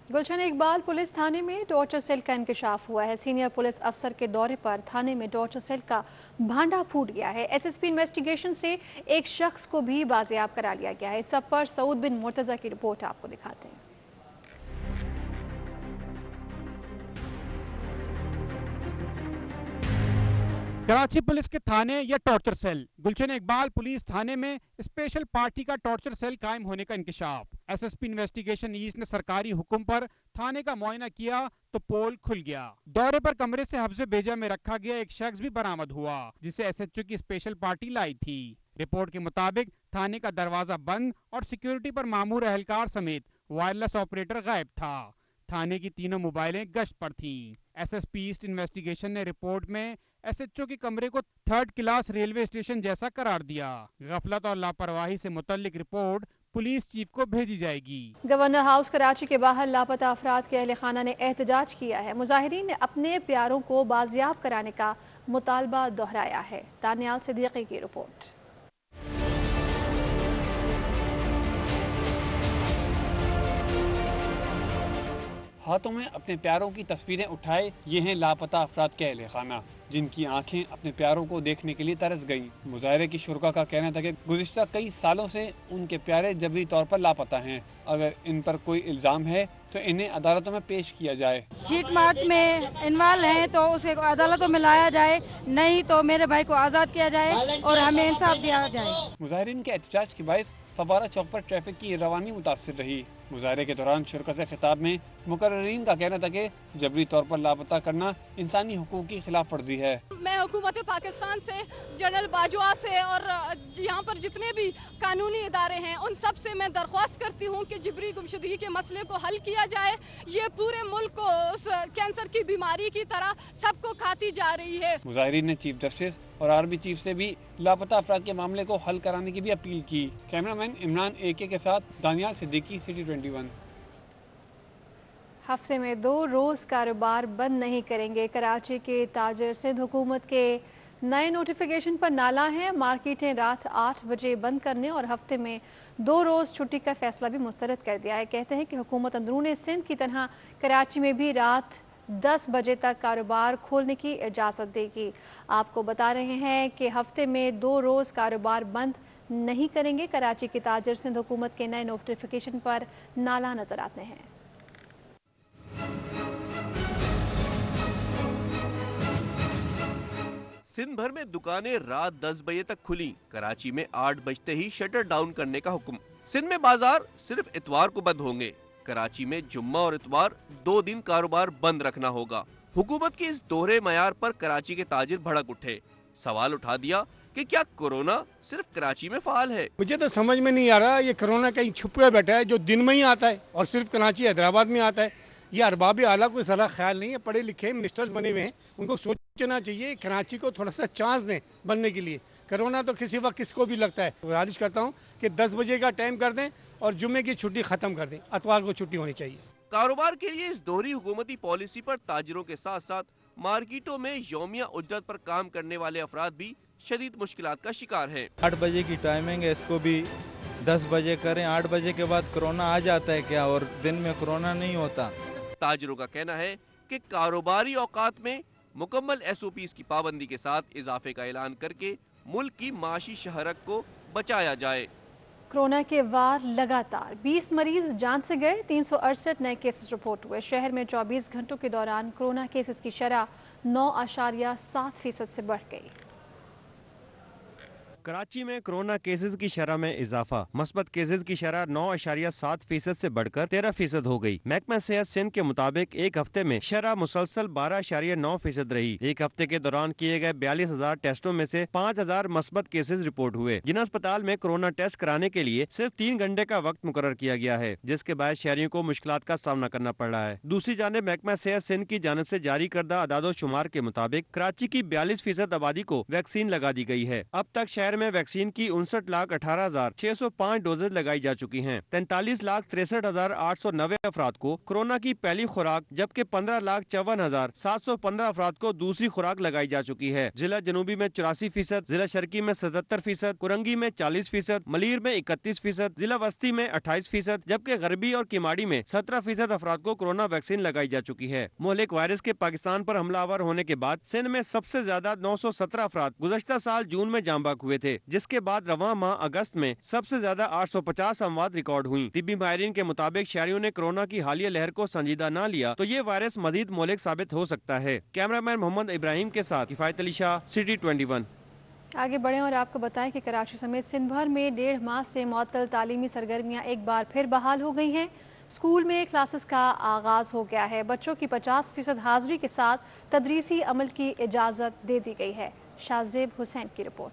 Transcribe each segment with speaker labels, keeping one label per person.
Speaker 1: गुलशन Iqbal police थाने में torture cell का इंकशाफ हुआ है। सीनियर पुलिस अफसर के दौरे पर थाने में टॉर्चर सेल का भांडा फूट गया है। एसएसपी इन्वेस्टिगेशन से एक शख्स को भी बाजियाब करा लिया गया है। इस सब पर सऊद बिन मुर्तजा की रिपोर्ट आपको दिखाते हैं।
Speaker 2: कराची पुलिस के थाने या टॉर्चर सेल। गुलशन इकबाल पुलिस थाने में स्पेशल पार्टी का टॉर्चर सेल कायम होने का इंकशाफ। एसएसपी इन्वेस्टिगेशन ईस्ट ने सरकारी हुक्म पर थाने का मुआयना किया तो पोल खुल गया। दौरे पर कमरे से हफ्ज़े बेजा में रखा गया एक शख्स भी बरामद हुआ जिसे एसएचओ की स्पेशल पार्टी लाई थी। रिपोर्ट के मुताबिक थाने का दरवाजा बंद और सिक्योरिटी पर मामूर एहलकार समेत वायरलेस ऑपरेटर गायब था। थाने की तीनों मोबाइलें गश्त पर थीं। एसएसपी ईस्ट इन्वेस्टिगेशन ने रिपोर्ट में एसएचओ के कमरे को थर्ड क्लास रेलवे स्टेशन जैसा करार दिया। गफलत और लापरवाही से मुतल्लिक रिपोर्ट पुलिस चीफ को भेजी जाएगी।
Speaker 1: गवर्नर हाउस कराची के बाहर लापता अफराद के अहले खाना ने एहतजाज किया है। मुजाहिरीन ने अपने प्यारों को बाजियाब कराने का मुतालबा दोहराया है। दानियाल सिद्दीकी की रिपोर्ट।
Speaker 3: हाथों में अपने प्यारों की तस्वीरें उठाए ये हैं लापता अफराद के अहले खाना, जिनकी आंखें अपने प्यारों को देखने के लिए तरस गईं। मुजाहिरे की शुरका का कहना था कि गुज़िश्ता कई सालों से उनके प्यारे जबरी तौर पर लापता हैं। अगर इन पर कोई इल्ज़ाम है तो इन्हें अदालतों में पेश किया जाए।
Speaker 4: चीट मार्ट में इन्वॉल्व हैं तो उसे अदालतों में लाया जाए, नहीं तो मेरे भाई को आज़ाद किया जाए और हमें इंसाफ दिया जाए।
Speaker 3: मुजाहिरीन के एहतजाज के बायस फवारा चौक पर ट्रैफिक की रवानी मुतासिर रही। मुजाहरे के दौरान शुरका से खिताब में मुकर्रीन का कहना था कि जबरी तौर पर लापता करना इंसानी हुकूक की खिलाफ वर्जी है।
Speaker 5: मैं हुकूमत पाकिस्तान से, जनरल बाजवा से और यहाँ पर जितने भी कानूनी इदारे हैं उन सब से मैं दरख्वास्त करती हूँ कि जबरी गुमशुदगी के मसले को हल किया जाए। ये पूरे मुल्क को उस कैंसर की बीमारी की तरह सबको खाती जा रही है।
Speaker 3: मुजाहिरीन ने चीफ जस्टिस और आर्मी चीफ से भी लापता अफराद के मामले को हल कराने की भी अपील की। कैमरामैन इमरान AK के साथ दानियाल सिद्दीकी, सिटी 21।
Speaker 1: हफ्ते में 2 रोज़ कारोबार बंद नहीं करेंगे। कराची के ताजर सिंध हुकूमत के नए नोटिफिकेशन पर नाला है। मार्केटें रात 8 बजे बंद करने और हफ्ते में 2 रोज़ छुट्टी का फैसला भी मुस्तरद कर दिया है। कहते हैं कि हुकूमत अंदरूनी सिंध की तरह कराची में भी रात 10 बजे तक कारोबार खोलने की इजाज़त देगी। आपको बता रहे हैं कि हफ्ते में 2 रोज़ कारोबार बंद नहीं करेंगे। कराची के ताजर सिंध हुकूमत के नए नोटिफिकेशन पर नाला नजर आते हैं।
Speaker 6: सिंध भर में दुकानें रात 10 बजे तक खुली। कराची में 8 बजते ही शटर डाउन करने का हुक्म। सिंध में बाजार सिर्फ इतवार को बंद होंगे। कराची में जुम्मा और इतवार 2 दिन कारोबार बंद रखना होगा। हुकूमत के इस दोहरे मयार पर कराची के ताजिर भड़क उठे। सवाल उठा दिया कि क्या कोरोना सिर्फ कराची में फाल है।
Speaker 7: मुझे तो समझ में नहीं आ रहा ये कोरोना कहीं छुप कर बैठा है जो दिन में ही आता है और सिर्फ कराची हैदराबाद में आता है। ये अरबाब आला को ज़रा ख्याल नहीं है। पढ़े लिखे मिनिस्टर्स बने हुए हैं, उनको सोचना चाहिए कराची को थोड़ा सा चांस दें बनने के लिए। कोरोना तो किसी वक्त किसको भी लगता है। गुजारिश करता हूँ कि 10 बजे का टाइम कर दें और जुम्मे की छुट्टी ख़त्म कर दें। इतवार को छुट्टी होनी चाहिए।
Speaker 6: कारोबार के लिए इस दोहरी हुकूमती पॉलिसी पर ताजिरों के साथ साथ मार्केटों में यौमिया उजरत पर काम करने वाले अफराद भी शदीद मुश्किलात का शिकार हैं।
Speaker 8: 8 बजे की टाइमिंग है, इसको भी 10 बजे करें। 8 बजे के बाद कोरोना आ जाता है क्या, और दिन में कोरोना नहीं होता।
Speaker 6: ताजिरों का कहना है कि कारोबारी औकात में मुकम्मल SOPs की पाबंदी के साथ इजाफे का ऐलान करके मुल्क की माशी शहरत को बचाया जाए।
Speaker 1: कोरोना के वार लगातार 20 मरीज जान से गए। 368 नए केसेस रिपोर्ट हुए। शहर में 24 घंटों के दौरान कोरोना केसेस की शरह 9.7% से बढ़ गई।
Speaker 9: कराची में कोरोना केसेस की शरह में इजाफा। मस्बत केसेस की शरह 9.7% से बढ़कर 13% हो गई। महकमा सेहत सिंध के मुताबिक एक हफ्ते में शरह मुसलसल 12.9% रही। एक हफ्ते के दौरान किए गए 42,000 टेस्टों में से 5,000 मस्बत केसेस रिपोर्ट हुए। जिन अस्पताल में कोरोना टेस्ट कराने के लिए सिर्फ 3 घंटे का वक्त मुकर्रर किया गया है, जिसके बाद शहरियों को मुश्किलात का सामना करना पड़ रहा है। दूसरी जानिब महकमा सेहत सिंध की जानिब से जारी करदा अदादो शुमार के मुताबिक कराची की 42% आबादी को वैक्सीन लगा दी गई है। अब तक शहर शहर में वैक्सीन की 59,18,605 डोजेज लगाई जा चुकी हैं। 43,63,890 अफराद को कोरोना की पहली खुराक जबकि 15,54,715 अफराद को दूसरी खुराक लगाई जा चुकी है। जिला जनूबी में 84%, जिला शर्की में 77%, कुरंगी में 40%, मलीर में 31%, जिला वस्ती में 28%, जबकि गरबी और किमाड़ी में 17% अफराद को कोरोना वैक्सीन लगाई जा चुकी है। मोहलिक वायरस के पाकिस्तान पर हमलावर होने के बाद सिंध में सबसे ज्यादा 917 अफराद गुज़श्ता साल जून में जान बाक हुए थे, जिसके बाद रवां माह अगस्त में सबसे ज्यादा 850 अमवात रिकॉर्ड हुई। तिब्बी माहिरीन के मुताबिक शहरियों ने कोरोना की हालिया लहर को संजीदा न लिया तो ये वायरस मजीद मोहलिक साबित हो सकता है। कैमरामैन मोहम्मद इब्राहिम के साथ किफायत अली शाह, सिटी 21।
Speaker 1: आगे बढ़ें और आपको बताएं कि कराची समेत सिंध भर में 1.5 माह से मुअत्तल तालीमी सरगर्मियां एक बार फिर बहाल हो गई हैं। स्कूल में क्लासेस का आगाज़ हो गया है। बच्चों की 50% हाजिरी के साथ तदरीसी अमल की इजाज़त दे दी गई है। शाहजेब हुसैन की रिपोर्ट।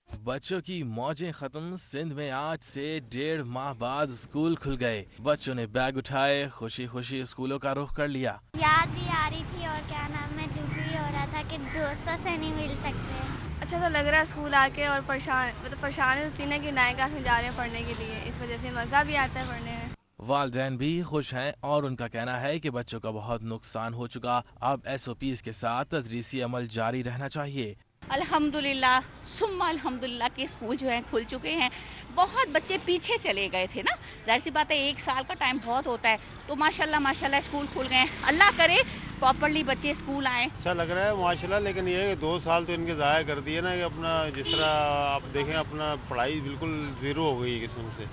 Speaker 10: बच्चों की मौजें खत्म। सिंध में आज से 1.5 माह बाद स्कूल खुल गए। बच्चों ने बैग उठाए, खुशी खुशी स्कूलों का रुख कर लिया।
Speaker 11: याद भी आ रही थी और क्या नाम है, दुख भी हो रहा था कि दोस्तों से नहीं मिल सकते।
Speaker 12: अच्छा तो लग रहा है स्कूल आके, और परेशानी होती है कि नए क्लास में जा रहे हैं पढ़ने के लिए, इस वजह से मज़ा भी आता है पढ़ने में।
Speaker 10: वालिदैन भी खुश हैं और उनका कहना है कि बच्चों का बहुत नुकसान हो चुका, अब SOPs के साथ तदरीसी अमल जारी रहना चाहिए।
Speaker 13: अल्हम्दुलिल्लाह सुम्मा अल्हम्दुलिल्लाह के स्कूल जो हैं खुल चुके हैं। बहुत बच्चे पीछे चले गए थे ना, जाहिर सी बात है 1 साल का टाइम बहुत होता है, तो माशाल्लाह स्कूल खुल गए हैं। अल्लाह करे प्रॉपर्ली बच्चे स्कूल आए।
Speaker 14: अच्छा लग रहा है माशाल्लाह, लेकिन ये 2 साल तो इनके ज़ाया कर दिए ना कि अपना जिस तरह आप देखें अपना पढ़ाई बिल्कुल ज़ीरो हो गई किस्म से।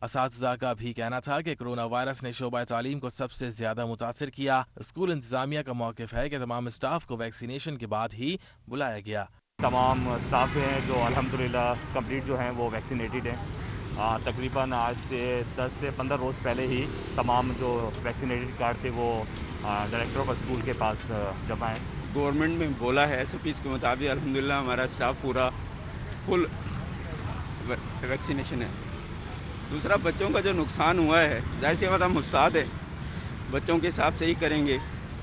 Speaker 10: असातिज़ा का भी कहना था कि कोरोना वायरस ने शोबा तालीम को सबसे ज्यादा मुतासिर किया। स्कूल इंतजामिया का मौक़िफ़ है कि तमाम स्टाफ को वैक्सीनेशन के बाद ही बुलाया गया।
Speaker 15: तमाम स्टाफ हैं जो अल्हम्दुलिल्लाह कंप्लीट जो हैं वो वैक्सीनेटेड हैं। तकरीबन आज से 10 से 15 रोज़ पहले ही तमाम जो वैक्सीनेटेड कार्ड थे वो डायरेक्टर ऑफ स्कूल के पास जमा है।
Speaker 16: गवर्नमेंट में बोला है SOPs के मुताबिक अल्हम्दुलिल्लाह हमारा स्टाफ पूरा फुल वैक्सीनेशन है। दूसरा बच्चों का जो नुकसान हुआ है, जाहिर सी बात हम उस्ताद हैं, बच्चों के हिसाब से ही करेंगे,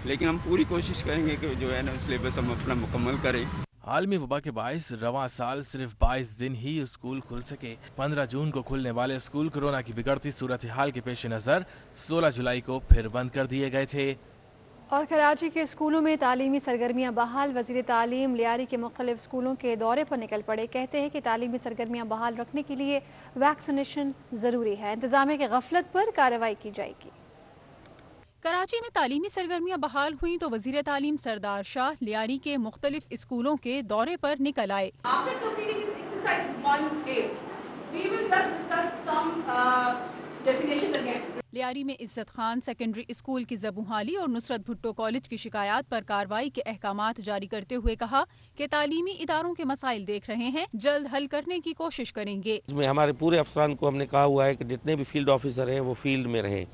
Speaker 16: लेकिन हम पूरी कोशिश करेंगे कि जो है ना सिलेबस हम अपना मुकम्मल करें।
Speaker 10: आलमी वबा के बाइस रवां साल सिर्फ 22 दिन ही स्कूल खुल सके। 15 जून को खुलने वाले स्कूल कोरोना की बिगड़ती सूरत हाल के पेश नज़र 16 जुलाई को फिर बंद कर दिए गए थे।
Speaker 1: और कराची के स्कूलों में तालीमी सरगर्मियाँ बहाल। वज़ीर तालीम लियारी के मुख्तलिफ स्कूलों के दौरे पर निकल पड़े। कहते हैं कि तालीमी सरगर्मियाँ बहाल रखने के लिए वैक्सीनेशन ज़रूरी है। इंतज़ामिया की गफलत पर कार्रवाई की जाएगी।
Speaker 17: कराची में तालीमी सरगर्मियाँ बहाल हुई तो वज़ीर तालीम सरदार शाह लियारी के मुख्तलिफ स्कूलों के दौरे पर निकल आए। लियारी में इज्जत खान सेकेंडरी स्कूल की ज़बूहाली और नुसरत भुट्टो कॉलेज की शिकायत पर कार्रवाई के अहकामात जारी करते हुए कहा कि तालीमी इदारों के मसाइल देख रहे हैं, जल्द हल करने की कोशिश करेंगे।
Speaker 18: इसमें हमारे पूरे अफसरान को हमने कहा हुआ है कि जितने भी फील्ड ऑफिसर हैं वो फील्ड में रहें,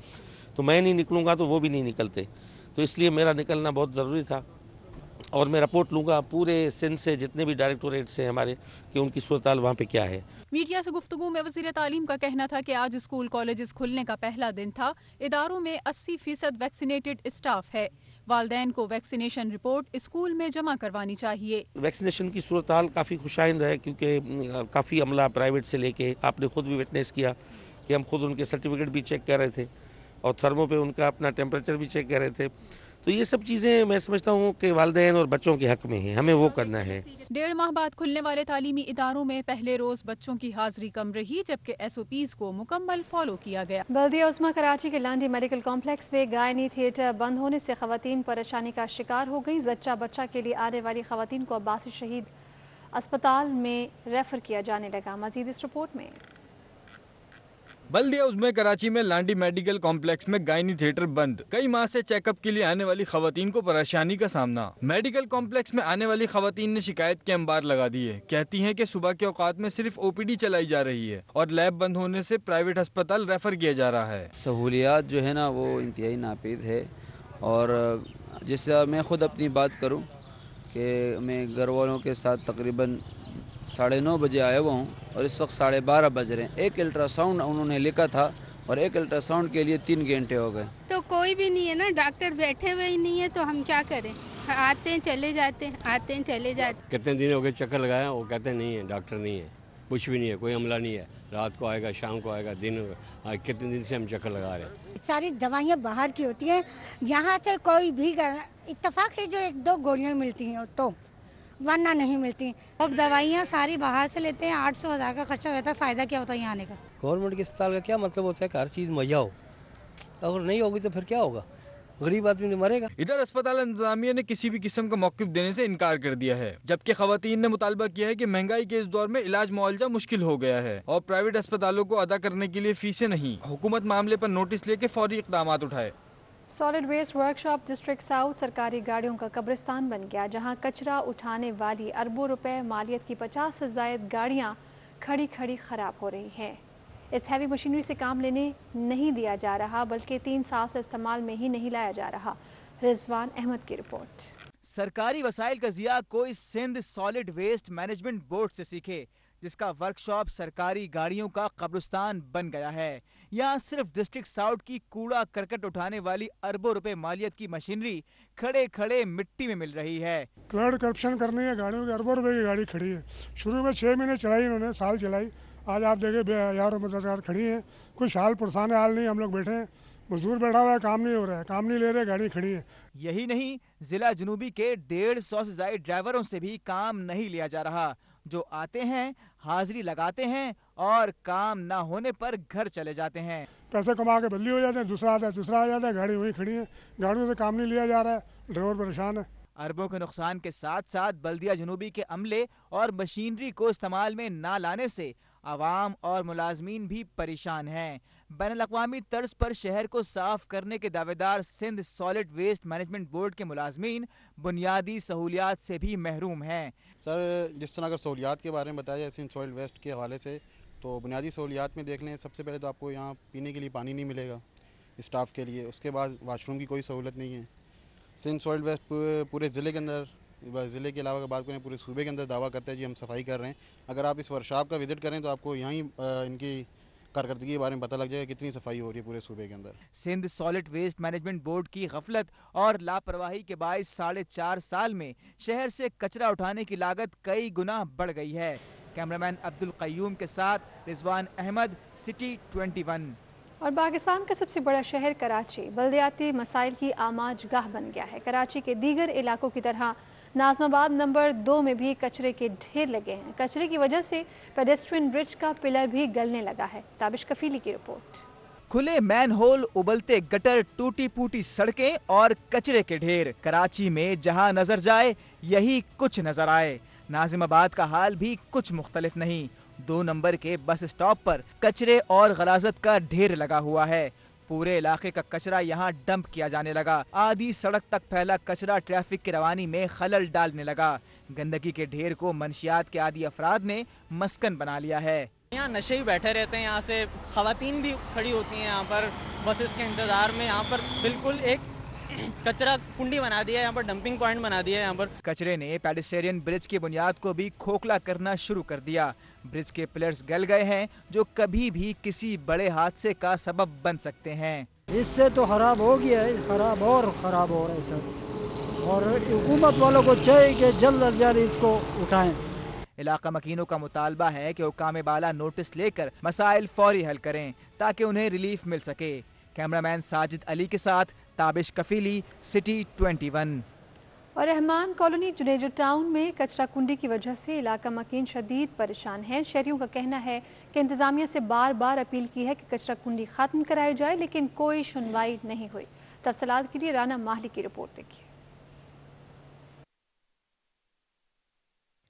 Speaker 18: तो मैं नहीं निकलूँगा तो वो भी नहीं निकलते, तो इसलिए मेरा निकलना बहुत ज़रूरी था। और मैं रिपोर्ट लूँगा पूरे सिंध से जितने भी डायरेक्टोरेट से हमारे कि उनकी सूरत हाल वहाँ पे क्या है।
Speaker 17: मीडिया से गुफ्तगू में वज़ीर तालीम का कहना था कि आज स्कूल कॉलेजेस खुलने का पहला दिन था। इदारों में 80% वैक्सीनेटेड स्टाफ है। वालिदैन को वैक्सीनेशन रिपोर्ट स्कूल में जमा करवानी चाहिए।
Speaker 18: वैक्सीनेशन की सूरत हाल काफ़ी खुशाइंद है, क्योंकि काफ़ी अमला प्राइवेट से लेके आपने खुद भी विटनेस किया कि हम खुद उनके सर्टिफिकेट भी चेक कर रहे थे और थर्मो पे उनका अपना टेम्परेचर भी चेक कर रहे थे। तो ये सब चीज़ें मैं समझता हूँ कि वालिदैन और बच्चों के हक में है, हमें वो करना है।
Speaker 17: 1.5 माह बाद खुलने वाले तालीमी इदारों में पहले रोज बच्चों की हाजिरी कम रही, जबकि SOPs को मुकम्मल फॉलो किया गया।
Speaker 1: बल्दिया उस्मा कराची के लांडी मेडिकल कॉम्प्लेक्स में गायनी थिएटर बंद होने से खवातीन परेशानी का शिकार हो गई। जच्चा बच्चा के लिए आने वाली खवातीन को अब्बासी शहीद अस्पताल में रेफर किया जाने लगा। मजीद इस रिपोर्ट में।
Speaker 19: बल्दिया उज़्मे कराची में लांडी मेडिकल कॉम्प्लेक्स में गायनी थिएटर बंद। कई माह से चेकअप के लिए आने वाली खवातीन को परेशानी का सामना। मेडिकल कॉम्प्लेक्स में आने वाली खवातीन ने शिकायत के अंबार लगा दिए। कहती हैं कि सुबह के औकात में सिर्फ OPD चलाई जा रही है और लैब बंद होने से प्राइवेट अस्पताल रेफर किया जा रहा है।
Speaker 20: सहूलियात जो है ना वो इंतहाई नापीद है। और जैसे मैं खुद अपनी बात करूँ कि मैं घर वालों के साथ तकरीबन 9:30 बजे आया हुआ हूँ और इस वक्त 12:30 बज रहे हैं। एक अल्ट्रासाउंड उन्होंने लिखा था और एक अल्ट्रासाउंड के लिए 3 घंटे हो गए।
Speaker 21: तो कोई भी नहीं है ना, डॉक्टर बैठे हुए ही नहीं है, तो हम क्या करें। आते हैं चले जाते हैं, आते हैं चले जाते।
Speaker 22: कितने दिन हो गए चक्कर लगाया, वो कहते नहीं है, डॉक्टर नहीं है, कुछ भी नहीं है, कोई अमला नहीं है, रात को आएगा, शाम को आएगा, दिन आज कितने दिन से हम चक्कर लगा रहे हैं।
Speaker 23: सारी दवाइयाँ बाहर की होती हैं, यहाँ से कोई भी इत्तेफाक है जो 1-2 गोलियाँ मिलती हैं तो, वरना नहीं मिलती।
Speaker 21: अब दवाइयाँ सारी बाहर से लेते हैं, 800-1000 का खर्चा होता है, फ़ायदा क्या होता है यहाँ आने का।
Speaker 24: गवर्नमेंट के अस्पताल का क्या मतलब होता है कि हर चीज़ मुहैया हो, अगर नहीं होगी तो फिर क्या होगा, गरीब आदमी तो मरेगा।
Speaker 19: इधर अस्पताल इंतजामिया ने किसी भी किस्म का मौक़िफ़ देने से इनकार कर दिया है, जबकि खवातीन ने मुतालबा किया है कि महंगाई के इस दौर में इलाज मुआवजा मुश्किल हो गया है और प्राइवेट अस्पतालों को अदा करने के लिए फीसें नहीं, हुकूमत मामले पर नोटिस लेके फौरी इक़दाम उठाए।
Speaker 1: Solid waste workshop district south सरकारी गाड़ियों का कब्रिस्तान बन गया, जहां कचरा उठाने वाली अरबों रुपए मालियत की 50 से ज़ायद गाड़ियां खड़ी खड़ी ख़राब हो रही हैं। इस हैवी मशीनरी से काम लेने नहीं दिया जा रहा, बल्कि 3 साल से इस्तेमाल में ही नहीं लाया जा रहा। रिजवान अहमद की रिपोर्ट।
Speaker 25: सरकारी वसाइल का ज़िया कोई Sindh solid waste management board से सीखे, जिसका वर्कशॉप सरकारी गाड़ियों का कब्रिस्तान बन गया है। यहाँ सिर्फ डिस्ट्रिक्ट साउथ की कूड़ा करकट उठाने वाली अरबों रुपए मालियत की मशीनरी खड़े खड़े मिट्टी में मिल रही है।
Speaker 26: क्लड करप्शन करनी है, गाड़ियों की अरबों रुपए की गाड़ी खड़ी है। शुरू में 6 महीने चलाई इन्होंने, साल चलाई, आज आप देखें 1000 रुपये खड़ी है। कुछ हाल पुरसाने हाल नहीं, हम लोग बैठे हैं, मजदूर बैठा हुआ है, काम नहीं हो रहा है, काम नहीं ले रहे, गाड़ी खड़ी है।
Speaker 25: यही नहीं, जिला जुनूबी के 150 से ज्यादा ड्राइवरों से भी काम नहीं लिया जा रहा, जो आते हैं, हाजिरी लगाते हैं और काम ना होने पर घर चले जाते हैं।
Speaker 26: पैसे कमा के बदली हो जाते हैं, दूसरा आता है, तीसरा आ जाता है, गाड़ी वहीं खड़ी है, गाड़ियों से काम नहीं लिया जा रहा है, ड्राइवर परेशान है।
Speaker 25: अरबों के नुकसान के साथ साथ बल्दिया जुनूबी के अमले और मशीनरी को इस्तेमाल में ना लाने से आवाम और मुलाजमीन भी परेशान हैं। बैनुल-अक़वामी तर्ज पर शहर को साफ करने के दावेदार Sindh solid waste management board के मुलाजमीन बुनियादी सहूलियात से भी महरूम हैं।
Speaker 27: सर, जिस तरह अगर सहूलियात के बारे में बताया जाए सिंध सॉलिड वेस्ट के हवाले से, तो बुनियादी सहूलियात में देख लें, सबसे पहले तो आपको यहाँ पीने के लिए पानी नहीं मिलेगा स्टाफ के लिए, उसके बाद वाशरूम की कोई सहूलत नहीं है। सिंध सॉलिड वेस्ट पूरे ज़िले के अंदर, ज़िले के अलावा बात करें पूरे सूबे के अंदर दावा करता है जी हम सफाई कर रहे हैं। अगर आप इस वर्कशॉप का विज़िट करें तो आपको यहीं इनकी कारकर्दगी के बारे में पता लग जाएगा कितनी सफाई हो रही है पूरे सूबे के अंदर।
Speaker 25: Sindh solid waste management board की गफलत और लापरवाही के बायस 4.5 साल में शहर से कचरा उठाने की लागत कई गुना बढ़ गई है। कैमरामैन अब्दुल कय्यूम के साथ रिजवान अहमद, सिटी 21।
Speaker 1: और पाकिस्तान का सबसे बड़ा शहर कराची बल्दियाती मसाइल की आमाज गाह बन गया है। कराची के दीगर इलाकों की तरह नाज़माबाद नंबर 2 में भी कचरे के ढेर लगे हैं। कचरे की वजह से पेडेस्ट्रियन ब्रिज का पिलर भी गलने लगा है। ताबिश कफीली की रिपोर्ट।
Speaker 25: खुले मैन होल, उबलते गटर, टूटी फूटी सड़कें और कचरे के ढेर। कराची में जहां नजर जाए यही कुछ नजर आए। नाज़िमाबाद का हाल भी कुछ मुख्तलिफ नहीं। 2 नंबर के बस स्टॉप पर कचरे और गलाजत का ढेर लगा हुआ है। पूरे इलाके का कचरा यहाँ डंप किया जाने लगा। आधी सड़क तक फैला कचरा ट्रैफिक की रवानी में खलल डालने लगा। गंदगी के ढेर को मनशियात के आदी अफराद ने मस्कन बना लिया है।
Speaker 28: यहाँ नशे ही बैठे रहते हैं, यहाँ से खवातीन भी खड़ी होती हैं यहाँ पर बसेस के इंतजार में। यहाँ पर बिल्कुल एक कचरा कुंडी बना दिया है, यहाँ पर डंपिंग पॉइंट बना दिया है। यहाँ पर
Speaker 25: कचरे ने पेडेस्ट्रियन ब्रिज की बुनियाद को भी खोखला करना शुरू कर दिया। ब्रिज के पिलर्स गल गए हैं, जो कभी भी किसी बड़े हादसे का सबब बन सकते हैं।
Speaker 29: इससे तो खराब हो गया है, खराब और खराब हो रहा है सब, और हुकूमत वालों को चाहिए कि जल्द अज जल्द इसको उठाएं।
Speaker 25: इलाका मकीनों का मुतालबा है कि हुकाम बाला नोटिस लेकर मसाइल फौरी हल करें ताकि उन्हें रिलीफ मिल सके। कैमरामैन साजिद अली के साथ ताबिश कफीली, सिटी 21।
Speaker 1: और रहमान कॉलोनी जुनेजो टाउन में कचरा कुंडी की वजह से इलाका मकीन शदीद परेशान है। शहरियों का कहना है कि इंतजामिया से बार बार अपील की है कि कचरा कुंडी खत्म कराई जाए, लेकिन कोई सुनवाई नहीं हुई। तफसीलात के लिए राना माहली की रिपोर्ट देखिए।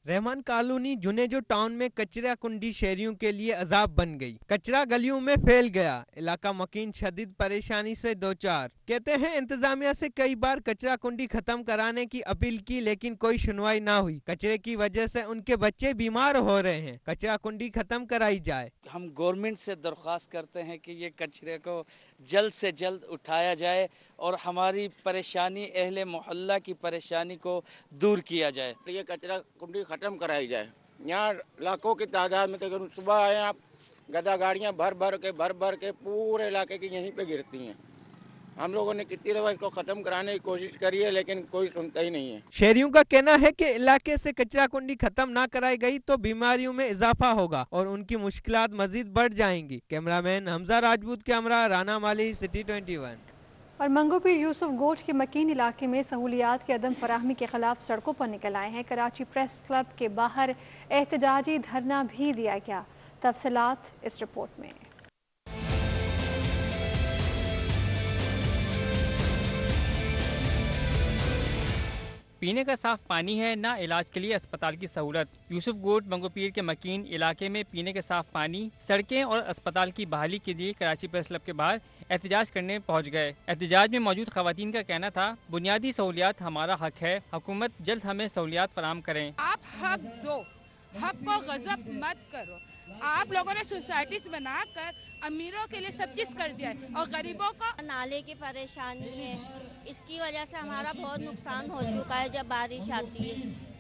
Speaker 30: रहमान कॉलोनी जुनेजो टाउन में कचरा कुंडी शहरियों के लिए अजाब बन गई। कचरा गलियों में फैल गया। इलाका मकीन शदीद परेशानी से दो चार। कहते हैं इंतजामिया से कई बार कचरा कुंडी खत्म कराने की अपील की, लेकिन कोई सुनवाई ना हुई। कचरे की वजह से उनके बच्चे बीमार हो रहे हैं। कचरा कुंडी खत्म कराई जाए।
Speaker 31: हम गवर्नमेंट से दरख्वास्त करते हैं कि ये कचरे को जल्द से जल्द उठाया जाए और हमारी परेशानी, अहले मोहल्ला की परेशानी को दूर किया जाए।
Speaker 32: ये कचरा कुंडी ख़त्म कराई जाए। यहाँ लाखों की तादाद में तकरीबन सुबह आए आप, गदा गाड़ियाँ भर भर के पूरे इलाके की यहीं पे गिरती हैं। हम लोगों ने कितनी दफ़ा इसको ख़त्म कराने की कोशिश करी है, लेकिन कोई सुनता ही नहीं है।
Speaker 30: शहरियों का कहना है कि इलाके से कचरा कुंडी खत्म ना कराई गई तो बीमारियों में इजाफा होगा और उनकी मुश्किलात मजीद बढ़ जाएंगी। कैमरामैन हमजा राजपूत कैमरा राना माली, सिटी 21।
Speaker 1: और मंगोपीर यूसुफ गोट के मकीन इलाके में सहूलियात की अदम फराहमी के खिलाफ सड़कों पर निकल आए हैं। कराची प्रेस क्लब के बाहर एहतजाजी धरना भी दिया गया। तफसीलात इस रिपोर्ट में।
Speaker 2: पीने का साफ पानी है, ना इलाज के लिए अस्पताल की सहूलत। यूसुफ गोट मंगोपीर के मकीन इलाके में पीने के साफ पानी, सड़कें और अस्पताल की बहाली के लिए कराची प्रेस क्लब के बाहर एहतजाज करने पहुंच गए। एहतजाज में मौजूद खवातीन का कहना था, बुनियादी सहूलियात हमारा हक है, हुकूमत जल्द हमें सहूलियात फराहम करें।
Speaker 3: आप हक दो, हक को गजब मत करो। आप लोगों ने सोसाइटीज बनाकर अमीरों के लिए सब चीज कर दिया है और गरीबों को
Speaker 4: नाले की परेशानी है, इसकी वजह से हमारा बहुत नुकसान हो चुका है। जब बारिश आती है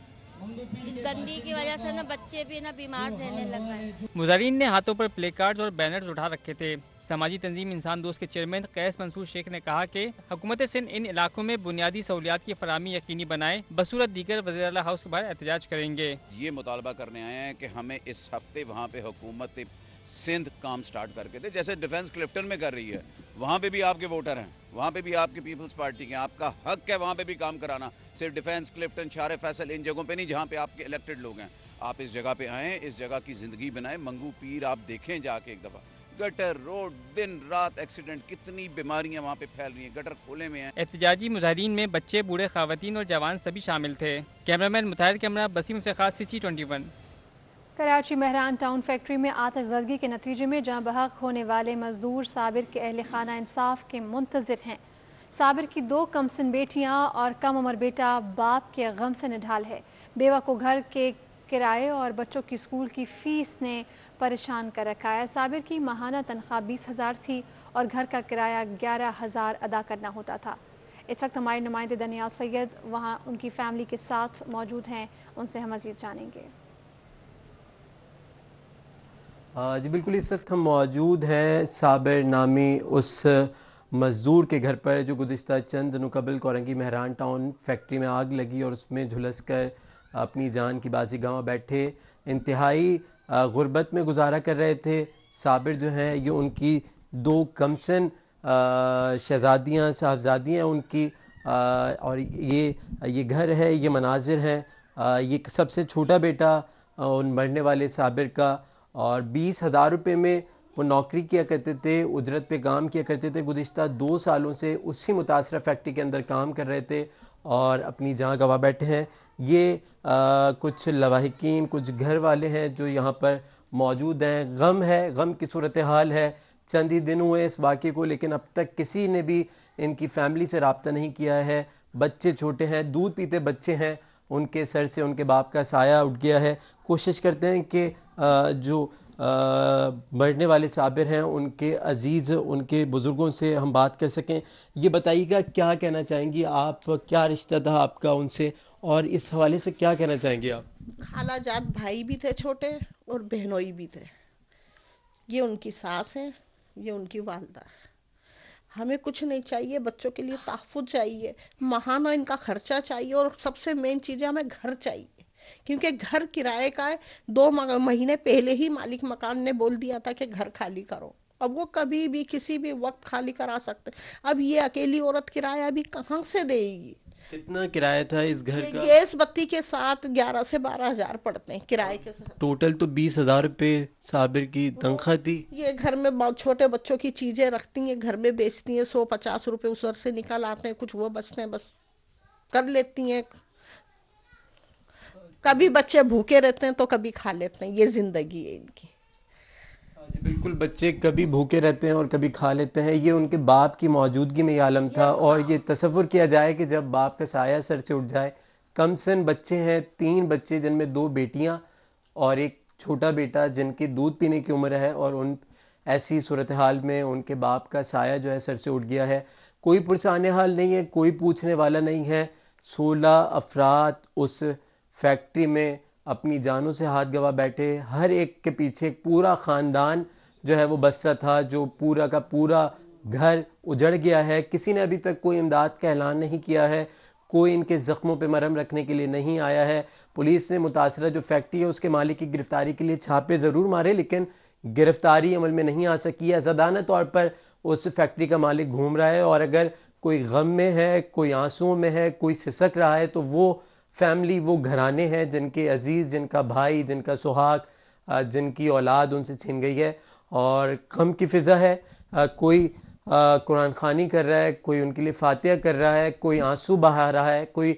Speaker 4: इस गंदी की वजह से ना बच्चे भी ना बीमार रहने लग गए।
Speaker 2: मुजाहिरीन ने हाथों पर प्ले कार्ड्स और बैनर्स उठा रखे थे। समाजी तंजीम इंसान दोस्त के चेयरमैन कैस मंसूर शेख ने कहा कि हुकूमत सिंध इन इलाकों में बुनियादी सहूलियात की फराहमी यकीनी बनाए, बसूरत दीगर वज़ीर आला हाउस के बाहर एहतजाज करेंगे।
Speaker 5: ये मुतालबा करने आए हैं कि हमें इस हफ्ते वहाँ पे हुकूमत सिंध काम स्टार्ट करके दे, जैसे डिफेंस क्लिफ्टन में कर रही है। वहाँ पे भी आपके वोटर हैं, वहाँ पे भी आपकी पीपल्स पार्टी के, आपका हक है वहाँ पे भी काम कराना। सिर्फ डिफेंस क्लिफ्टन, शारे फैसल इन जगहों पे नहीं जहाँ पे आपके इलेक्टेड लोग हैं। आप इस जगह पे आएँ, इस जगह की ज़िंदगी बनाएं। मंगू पीर आप देखें जाके एक दफ़ा, गटर रोड, दिन रात एक्सीडेंट, कितनी बीमारियां वहाँ पे फैल रही हैं, गटर खोले में हैं।
Speaker 2: एहतजाजी मुजाहिरीन में बच्चे, बूढ़े, खवातीन और जवान सभी शामिल थे। कैमरामैन मुताहिर कैमरा बसीम से खास, city 21।
Speaker 1: Karachi Mehran town factory में आतिशज़दगी के नतीजे में जहाँ बहक होने वाले मजदूर साबिर के अहल खाना इंसाफ के मुंतज़िर हैं। साबिर की 2 कमसिन बेटियाँ और कम उम्र बेटा बाप के गम से निढाल है। बेवा को घर के किराए और बच्चों की स्कूल की फ़ीस ने परेशान कर रखा है। साबिर की माहाना तनख्वाह 20,000 थी और घर का किराया 11,000 अदा करना होता था। इस वक्त हमारे नुमाइंदे दनियाल सैयद वहाँ उनकी फैमिली के साथ मौजूद हैं, उनसे हम मज़ीद जानेंगे।
Speaker 6: जी बिल्कुल, इस वक्त हम मौजूद हैं साबिर नामी उस मज़दूर के घर पर जो गुज़िश्ता चंद दिनों कबल कोरंगी मेहरान टाउन फैक्ट्री में आग लगी और उसमें झुलस कर अपनी जान की बाजी गंवा बैठे। इंतहाई गुर्बत में गुजारा कर रहे थे। साबिर जो हैं ये उनकी 2 कमसिन शहज़ादियाँ साहबजादियाँ उनकी, और ये घर है, ये मनाजिर हैं। ये सबसे छोटा बेटा उन मरने वाले साबिर का, और 20,000 रुपये में वो नौकरी किया करते थे, उजरत पे काम किया करते थे। गुज़िश्ता 2 सालों से उसी मुतासरा फैक्ट्री के अंदर काम कर रहे थे और अपनी जान गंवा बैठे हैं। ये कुछ लवाहिकीन, कुछ घर वाले हैं जो यहाँ पर मौजूद हैं। गम है, गम की सूरत हाल है। चंद ही दिन हुए इस वाक़े को, लेकिन अब तक किसी ने भी इनकी फ़ैमिली से रब्ता नहीं किया है। बच्चे छोटे हैं, दूध पीते बच्चे हैं, उनके सर से उनके बाप का साया उठ गया है। कोशिश करते हैं कि जो मरने वाले साबिर हैं उनके अजीज़, उनके बुज़ुर्गों से हम बात कर सकें। ये बताइएगा क्या कहना चाहेंगी आप, क्या रिश्ता था आपका उनसे, और इस हवाले से क्या कहना चाहेंगे आप?
Speaker 7: खाला जात भाई भी थे छोटे और बहनोई भी थे। ये उनकी सास है, ये उनकी वालदा है। हमें कुछ नहीं चाहिए, बच्चों के लिए तहफ़्फ़ुज़ चाहिए, माहाना इनका खर्चा चाहिए, और सबसे मेन चीज़ है हमें घर चाहिए, क्योंकि घर किराए का है। 2 महीने पहले ही मालिक मकान ने बोल दिया था कि घर खाली करो। अब वो कभी भी किसी भी वक्त खाली करा सकते। अब ये अकेली औरत किराया भी कहाँ से देगी?
Speaker 6: कितना किराया था इस घर का?
Speaker 7: गैस बत्ती के साथ 11 से 12,000 पड़ते हैं किराए के साथ।
Speaker 6: टोटल तो 20,000 रुपये साबिर की तनख्वाह थी।
Speaker 7: ये घर में छोटे बच्चों की चीज़ें रखती हैं, घर में बेचती हैं। 150 रुपये उस से निकल आते हैं, कुछ वो बचते हैं, बस कर लेती हैं। कभी बच्चे भूखे रहते हैं तो कभी खा लेते हैं। ये ज़िंदगी है इनकी।
Speaker 6: बिल्कुल, बच्चे कभी भूखे रहते हैं और कभी खा लेते हैं। ये उनके बाप की मौजूदगी में ये आलम था, और ये तसव्वुर किया जाए कि जब बाप का साया सर से उठ जाए। कमसिन बच्चे हैं, 3 बच्चे जिनमें 2 बेटियां और एक छोटा बेटा जिनकी दूध पीने की उम्र है, और उन ऐसी सूरत हाल में उनके बाप का साया जो है सर से उठ गया है। कोई पुरसाने हाल नहीं है, कोई पूछने वाला नहीं है। 16 अफराद उस फैक्ट्री में अपनी जानों से हाथ गवा बैठे। हर एक के पीछे एक पूरा ख़ानदान जो है वो बस्सा था, जो पूरा का पूरा گھر اجڑ گیا ہے. کسی نے ابھی تک کوئی امداد کا اعلان نہیں کیا ہے, کوئی ان کے زخموں پہ مرہم رکھنے کے لیے نہیں آیا ہے. پولیس نے متاثرہ جو فیکٹری ہے اس کے مالک کی گرفتاری کے لیے چھاپے ضرور مارے, لیکن گرفتاری عمل میں نہیں آ سکی ہے. آزادانہ طور پر اس فیکٹری کا مالک گھوم رہا ہے, اور اگر کوئی غم میں ہے, کوئی آنسوؤں میں ہے, کوئی سسک رہا ہے, تو وہ فیملی, وہ گھرانے ہیں جن کے عزیز, جن کا بھائی, جن کا سہاگ, جن کی اولاد ان سے چھن گئی ہے, اور غم کی فضا ہے. کوئی قرآن خوانی کر رہا ہے, کوئی ان کے لیے فاتحہ کر رہا ہے, کوئی آنسو بہا رہا ہے, کوئی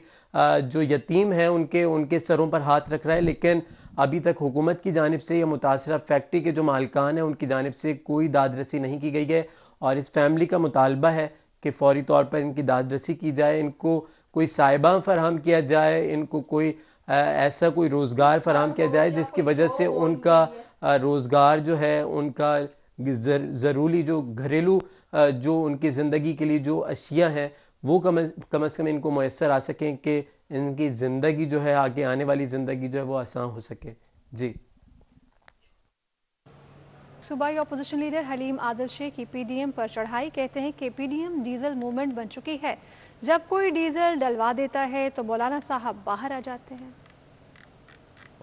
Speaker 6: جو یتیم ہیں ان کے سروں پر ہاتھ رکھ رہا ہے. لیکن ابھی تک حکومت کی جانب سے یا متاثرہ فیکٹری کے جو مالکان ہیں ان کی جانب سے کوئی داد رسی نہیں کی گئی ہے, اور اس فیملی کا مطالبہ ہے کہ فوری طور پر ان کی داد رسی کی جائے, ان کو کوئی سائبہ فراہم کیا جائے, ان کو کوئی ایسا کوئی روزگار فراہم کیا جائے جس کی وجہ سے ان کا روزگار جو ہے, ان کا ضروری جو گھریلو جو ان کی زندگی کے لیے جو اشیاء ہیں وہ کم از کم ان کو میسر آ سکیں, کہ ان کی زندگی جو ہے, آگے آنے والی زندگی جو ہے وہ آسان ہو سکے. جی.
Speaker 1: صوبائی اپوزیشن لیڈر حلیم عادل شیخ کی پی ڈی ایم پر چڑھائی. کہتے ہیں کہ P D M diesel movement بن چکی ہے, جب کوئی ڈیزل ڈلوا دیتا ہے تو مولانا صاحب باہر آ جاتے ہیں.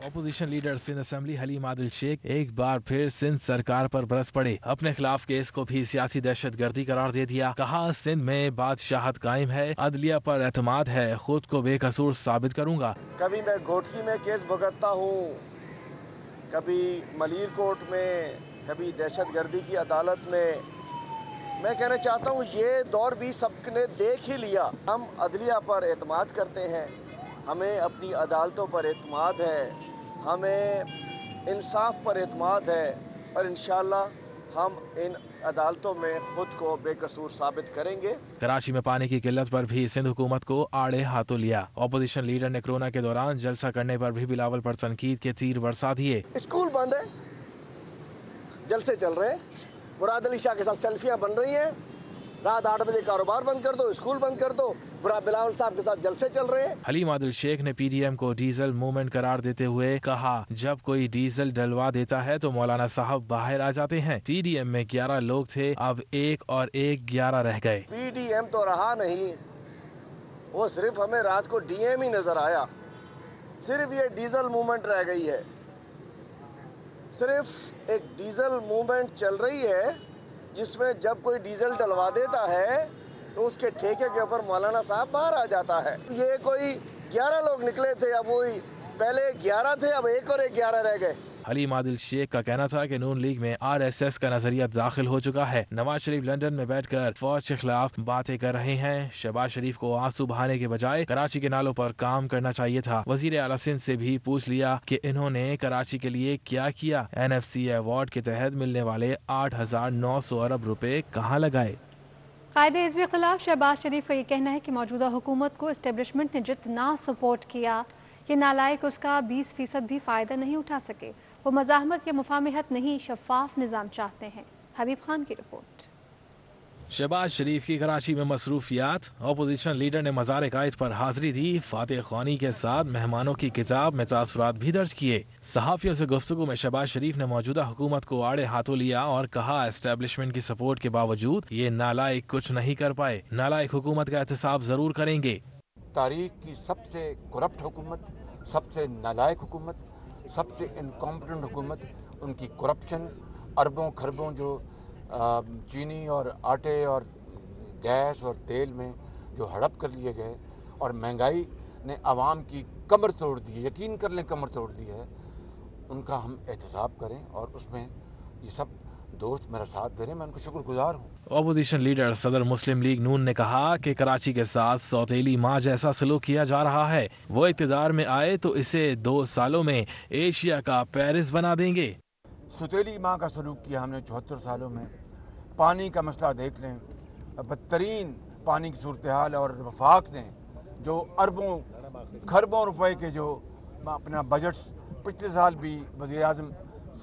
Speaker 8: Opposition leader Sindh assembly Haleem Adil Sheikh ایک بار پھر سندھ سرکار پر برس پڑے. اپنے خلاف کیس کو بھی سیاسی دہشت گردی قرار دے دیا. کہا سندھ میں بادشاہت قائم ہے, عدلیہ پر اعتماد ہے, خود کو بے قصور ثابت کروں گا.
Speaker 9: کبھی میں گھوٹکی میں کیس بھگتتا ہوں, کبھی ملیر کوٹ میں, کبھی دہشت گردی کی عدالت میں. میں کہنا چاہتا ہوں یہ دور بھی سب نے دیکھ ہی لیا. ہم عدلیہ پر اعتماد کرتے ہیں, ہمیں اپنی عدالتوں پر اعتماد ہے, ہمیں انصاف پر اعتماد ہے, اور انشاءاللہ ہم ان عدالتوں میں خود کو بے قصور ثابت کریں گے.
Speaker 8: کراچی میں پانی کی قلت پر بھی سندھ حکومت کو آڑے ہاتھوں لیا. اپوزیشن لیڈر نے کورونا کے دوران جلسہ کرنے پر بھی بلاول پر تنقید کے تیر برسا دیے.
Speaker 9: اسکول بند ہے, جلسے چل رہے ہیں, مراد علی شاہ کے ساتھ سیلفیاں بن رہی ہیں, رات 8 بجے کاروبار بند کر دو, اسکول بند کر دو, بلاول صاحب کے ساتھ جلسے چل رہے ہیں.
Speaker 8: حلیم عادل شیخ نے پی ڈی ایم کو ڈیزل موومنٹ قرار دیتے ہوئے کہا جب کوئی ڈیزل ڈلوا دیتا ہے تو مولانا صاحب باہر آ جاتے ہیں. پی ڈی ایم میں 11 لوگ تھے, اب 1 اور 1 11 رہ گئے.
Speaker 9: پی ڈی ایم تو رہا نہیں, وہ صرف ہمیں رات کو ڈی ایم ہی نظر آیا. صرف یہ ڈیزل موومنٹ رہ گئی ہے, صرف ایک ڈیزل موومنٹ چل رہی ہے جس میں جب کوئی ڈیزل ڈلوا دیتا ہے تو اس کے ٹھیکے کے اوپر مولانا صاحب باہر آ جاتا ہے. یہ کوئی 11 لوگ نکلے تھے, اب وہی پہلے 11 تھے, اب 1 اور 1 11 رہ گئے.
Speaker 8: حلیم عادل شیخ کا کہنا تھا کہ نون لیگ میں RSS کا نظریہ داخل ہو چکا ہے. نواز شریف لندن میں بیٹھ کر فوج کے خلاف باتیں کر رہے ہیں. شہباز شریف کو آنسو بہانے کے بجائے کراچی کے نالوں پر کام کرنا چاہیے تھا. وزیر اعلیٰ سندھ سے بھی پوچھ لیا کہ انہوں نے کراچی کے لیے کیا کیا. NFC ایوارڈ کے تحت ملنے والے 8,900 ارب روپے کہاں لگائے.
Speaker 1: قائد حزب خلاف شہباز شریف کا یہ کہنا ہے کہ موجودہ حکومت کو اسٹیبلشمنٹ نے جتنا سپورٹ کیا, یہ نالائق اس کا 20% بھی فائدہ نہیں اٹھا سکے. وہ مزاحمت یا مفاہمت نہیں, شفاف نظام چاہتے ہیں. حبیب خان کی رپورٹ.
Speaker 8: شہباز شریف کی کراچی میں مصروفیات. اپوزیشن لیڈر نے مزار قائد پر حاضری دی. فاتح خوانی کے ساتھ مہمانوں کی کتاب میں تاثرات بھی درج کیے. صحافیوں سے گفتگو میں شہباز شریف نے موجودہ حکومت کو آڑے ہاتھوں لیا اور کہا اسٹیبلشمنٹ کی سپورٹ کے باوجود یہ نالائق کچھ نہیں کر پائے. نالائق حکومت کا احتساب ضرور کریں گے.
Speaker 10: تاریخ کی سب سے کرپٹ حکومت, سب سے نالائق حکومت, سب سے انکمپٹنٹ حکومت, ان کی کرپشن, اربوں خربوں جو چینی اور آٹے اور گیس اور تیل میں جو ہڑپ کر لیے گئے, اور مہنگائی نے عوام کی کمر توڑ دی, یقین کر لیں کمر توڑ دی ہے, ان کا ہم احتساب کریں. اور اس میں یہ سب دوست میرا ساتھ دے رہے ہیں, میں ان کو شکر گزار ہوں.
Speaker 8: اپوزیشن لیڈر صدر مسلم لیگ نون نے کہا کہ کراچی کے ساتھ سوتیلی ماں جیسا سلوک کیا جا رہا ہے. وہ اقتدار میں آئے تو اسے 2 سالوں میں ایشیا کا پیرس بنا دیں گے.
Speaker 10: سوتیلی ماں کا سلوک کیا ہم نے 74 سالوں میں. پانی کا مسئلہ دیکھ لیں, بدترین پانی کی صورتحال, اور وفاق نے جو اربوں خربوں روپے کے جو اپنا بجٹس پچھلے سال بھی وزیر اعظم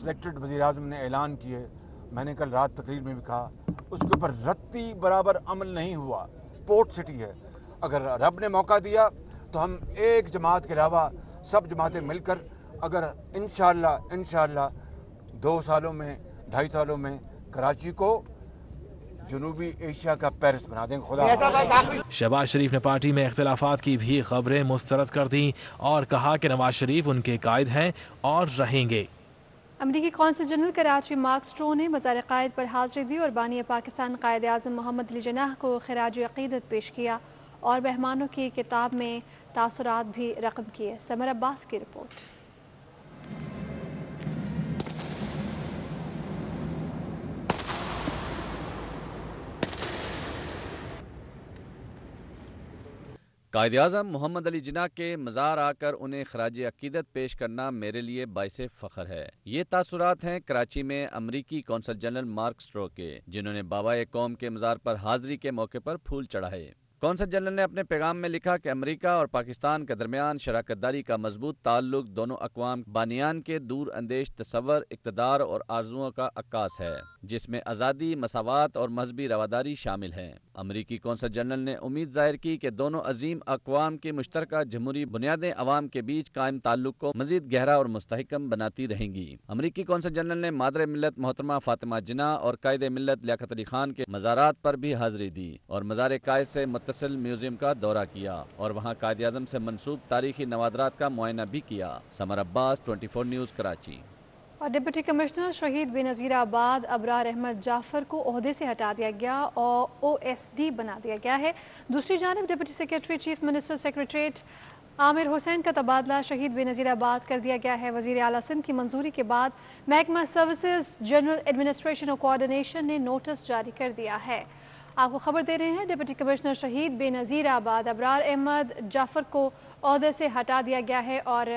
Speaker 10: سلیکٹڈ وزیر اعظم نے اعلان کیے. میں نے کل رات تقریر میں بھی کہا اس کے اوپر رتی برابر عمل نہیں ہوا. پورٹ سٹی ہے, اگر رب نے موقع دیا تو ہم ایک جماعت کے علاوہ سب جماعتیں مل کر اگر انشاءاللہ 2 سالوں میں 2.5 سالوں میں کراچی کو जनूबी एशिया का पेरिस बना देंगे खुदा।
Speaker 8: शहबाज शरीफ ने पार्टी में इख्तिलाफात की भी खबरें मुस्तरद कर दी और कहा कि नवाज शरीफ उनके कायद हैं और रहेंगे।
Speaker 1: अमरीकी कौंसल जनरल कराची मार्क स्ट्रो ने मज़ार क़ायद पर हाज़िरी दी और बानी पाकिस्तान कायद आज़म मोहम्मद अली जिन्नाह को खिराज अक़ीदत पेश किया और मेहमानों की किताब में तासुरात भी रकम किए। समर अब्बास की रिपोर्ट।
Speaker 11: कायद आज़म मोहम्मद अली जिन्नाह के मज़ार आकर उन्हें खराज अक़ीदत पेश करना मेरे लिए बाइसे फ़ख्र है। ये तासुरात हैं कराची में अमरीकी कौंसल जनरल मार्क स्ट्रो के, जिन्होंने बाबाए कौम के मज़ार पर हाज़िरी के मौके पर फूल चढ़ाए। कौंसल जनरल ने अपने पैगाम में लिखा कि अमेरिका और पाकिस्तान के दरमियान शराकतदारी का मजबूत ताल्लुक दोनों अक़वाम बानियान के दूर अंदेश तसव्वुर, इक़्तिदार और आरजुओं का अक्कास है, जिसमें आज़ादी, मसावात और मजहबी रवादारी शामिल हैं। अमरीकी कौंसल जनरल ने उम्मीद जाहिर की कि दोनों अजीम अक़वाम की मुश्तरका जमहूरी बुनियादें अवाम के बीच कायम ताल्लुक को मज़ीद गहरा और मुस्तहकम बनाती रहेंगी। अमरीकी कौंसल जनरल ने मादर मिल्लत मोहतरमा फातिमा जिन्नाह और कायद मिल्लत लियाकत अली खान के मज़ारात पर भी हाज़िरी दी और मज़ार कायद से मुत्तसिल म्यूजियम का दौरा किया और वहाँ कायद आज़म से मंसूब तारीखी नवादरात का मुआयना भी किया। Summer Abbas, 24 news, Karachi.
Speaker 1: और डिप्टी कमिश्नर शहीद बेनज़ीराबाद अबरार अहमद जाफ़र को ओहदे से हटा दिया गया और OSD बना दिया गया है। दूसरी जानिब deputy secretary chief minister secretariat Aamir Hussain का तबादला शहीद बेनज़ीराबाद कर दिया गया है। वज़ीर आला सिंध की मंजूरी के बाद महकमा सर्विसेज जनरल एडमिनिस्ट्रेशन और कोऑर्डिनेशन ने नोटिस जारी कर दिया है। आपको खबर दे रहे हैं, डिप्टी कमिश्नर शहीद बेनज़ीराबाद अबरार अहमद जाफ़र को ओहदे से हटा दिया गया है और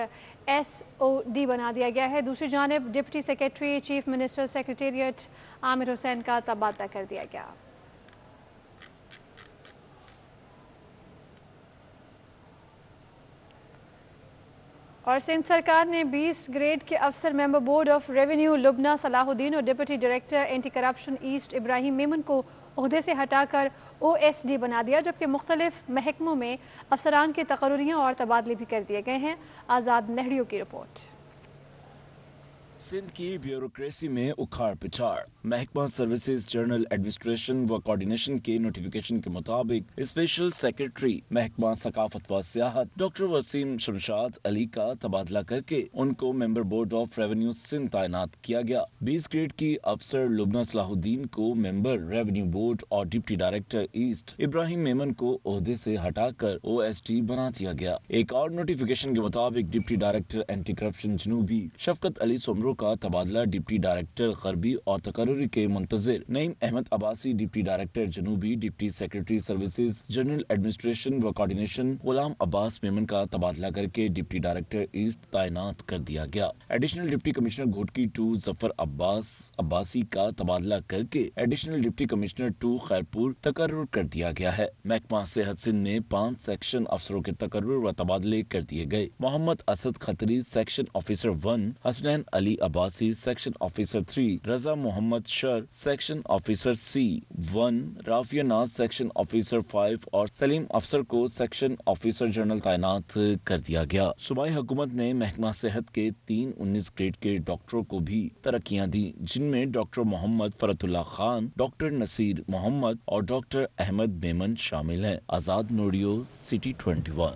Speaker 1: SOD बना दिया गया है। दूसरी जानिब deputy secretary chief minister secretariat Aamir Hussain का तबादला कर दिया गया। और सिंध सरकार ने 20 ग्रेड के अफसर member board of revenue Lubna Salahuddin और deputy director anti corruption east Ibrahim Memon को ओहदे से हटाकर OSD बना दिया, जबकि मुख्तलिफ महकमों में अफसरान की तकर्रियाँ और तबादले भी कर दिए गए हैं। आज़ाद नहड़ियों की रिपोर्ट।
Speaker 12: सिंध की ब्यूरोक्रेसी में उखाड़ पिछाड़। महकमा सर्विसेज जनरल एडमिनिस्ट्रेशन व कोऑर्डिनेशन के नोटिफिकेशन के मुताबिक स्पेशल सेक्रेटरी महकमा सकाफत व सियाहत डॉक्टर वसीम शमशाद अली का तबादला करके उनको member board of revenue Sindh तैनात किया गया। 20 ग्रेड की अफसर लुबना सलाहुद्दीन को मेंबर रेवेन्यू बोर्ड और deputy director east Ibrahim Memon को ओहदे से हटाकर OSD बना दिया गया। एक और नोटिफिकेशन के मुताबिक डिप्टी डायरेक्टर एंटी करप्शन जनूबी शफकत अली का तबादला डिप्टी डायरेक्टर गरबी और तकर्री के मुंतजिर नईम अहमद अब्बासी डिप्टी डायरेक्टर जनूबी deputy secretary services general administration व कोऑर्डिनेशन गुलाम अब्बास मेमन का तबादला करके डिप्टी डायरेक्टर ईस्ट तैनात कर दिया गया। Additional deputy commissioner Ghotki 2 Zafar Abbas Abbasi का तबादला करके एडिशनल डिप्टी कमिश्नर 2 खैरपुर तकर्रुर कर दिया गया है। महकमा सेहत सिंध में 5 सेक्शन अफसरों के तकर्रुर व तबादले कर दिए गए। Mohammad Asad Khatri section officer 1, Hasnain Ali Abbasi section officer 3, Raza Mohammad Shar section officer C1, Rafia Naz section officer 5 और सलीम अफसर को सेक्शन ऑफिसर जनरल तैनात कर दिया गया। सूबाई हुकूमत ने महकमा सेहत के 3 19 ग्रेड के डॉक्टरों को भी तरक्कियां दी, जिनमें डॉक्टर मोहम्मद फरतुल्ला खान, डॉक्टर नसीर मोहम्मद और डॉक्टर अहमद मेमन शामिल हैं। आजाद नोडियो, सिटी 21।